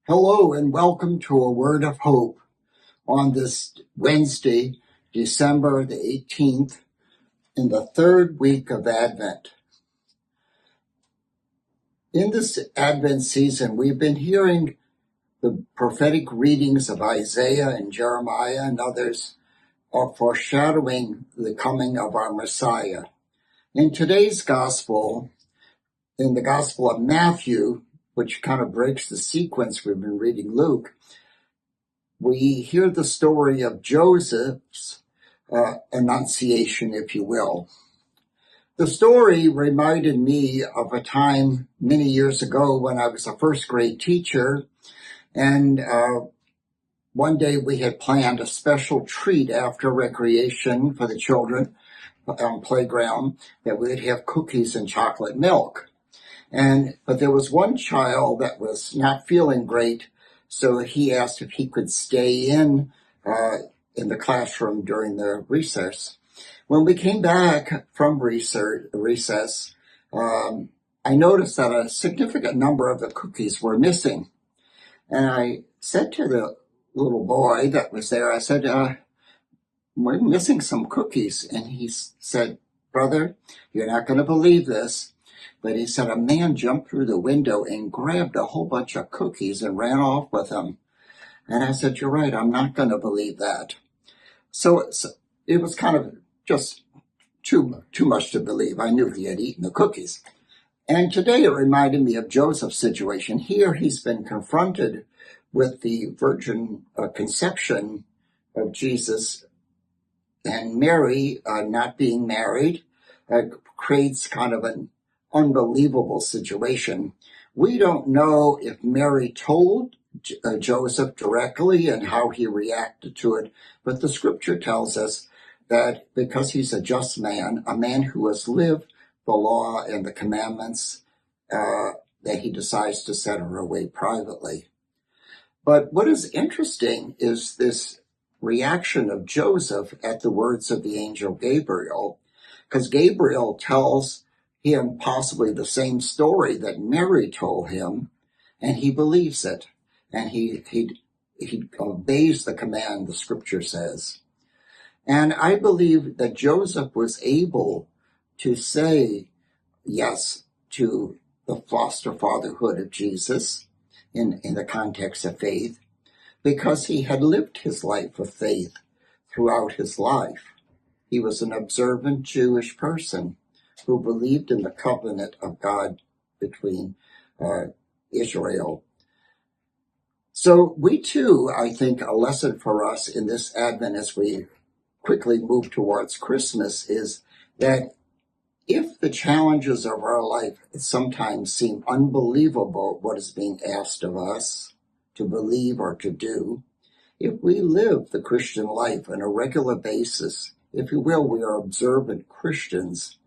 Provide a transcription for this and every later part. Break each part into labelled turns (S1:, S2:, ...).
S1: Hello and welcome to a word of hope on this Wednesday, December the 18th, in the third week of Advent. In this Advent season, we've been hearing the prophetic readings of Isaiah and Jeremiah and others are foreshadowing the coming of our Messiah. In today's gospel, in the Gospel of Matthew, which kind of breaks the sequence we've been reading Luke, we hear the story of Joseph's annunciation, if you will. The story reminded me of a time many years ago when I was a first grade teacher, and one day we had planned a special treat after recreation for the children on playground, that we'd have cookies and chocolate milk. But there was one child that was not feeling great, so he asked if he could stay in the classroom during the recess. When we came back from recess, I noticed that a significant number of the cookies were missing. And I said to the little boy that was there, I said, we're missing some cookies. And he said, "Brother, you're not going to believe this." But he said a man jumped through the window and grabbed a whole bunch of cookies and ran off with them. And I said, "You're right, I'm not going to believe that." So it was kind of just too much to believe. I knew he had eaten the cookies. And today it reminded me of Joseph's situation. Here he's been confronted with the virgin conception of Jesus, and Mary not being married creates kind of an unbelievable situation. We don't know if Mary told Joseph directly and how he reacted to it, but the scripture tells us that because he's a just man, a man who has lived the law and the commandments, that he decides to send her away privately. But what is interesting is this reaction of Joseph at the words of the angel Gabriel, because Gabriel tells him possibly the same story that Mary told him, and he believes it, and he obeys the command the scripture says. And I believe that Joseph was able to say yes to the foster fatherhood of Jesus in the context of faith, because he had lived his life of faith throughout his life. He was an observant Jewish person who believed in the covenant of God between Israel. So we too, I think, a lesson for us in this Advent as we quickly move towards Christmas is that if the challenges of our life sometimes seem unbelievable, what is being asked of us to believe or to do, if we live the Christian life on a regular basis, if you will, we are observant Christians,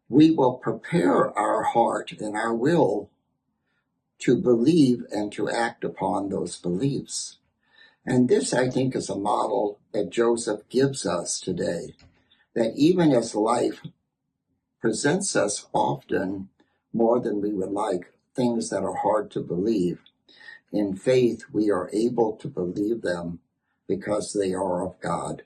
S1: we will prepare our heart and our will to believe and to act upon those beliefs. And this, I think, is a model that Joseph gives us today, that even as life presents us often more than we would like, things that are hard to believe, in faith we are able to believe them because they are of God.